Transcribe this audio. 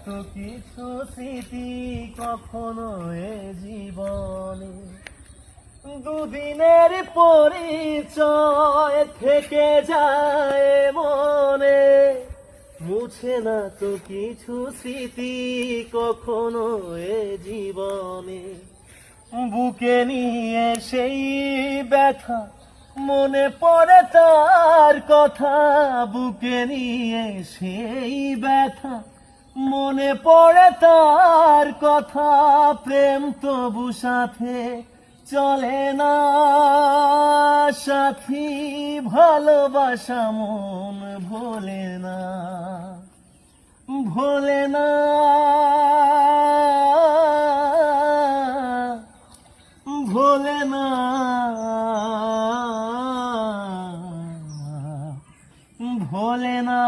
তো কিছু স্মৃতি কখনো এ জীবনে, দুদিনের পরিচয় থেকে যায় মনে, মুছে না তো কিছু স্মৃতি কখনো এ জীবনে। বুকে নিয়ে সেই ব্যথা, মনে পড়ে তার কথা, বুকে নিয়ে সেই ব্যথা, মনে পড়ে তার কথা। প্রেম তবু সাথে চলে না সাথী, ভালোবাসা মন ভোলে না, ভোলে না, ভোলে না, ভোলে না।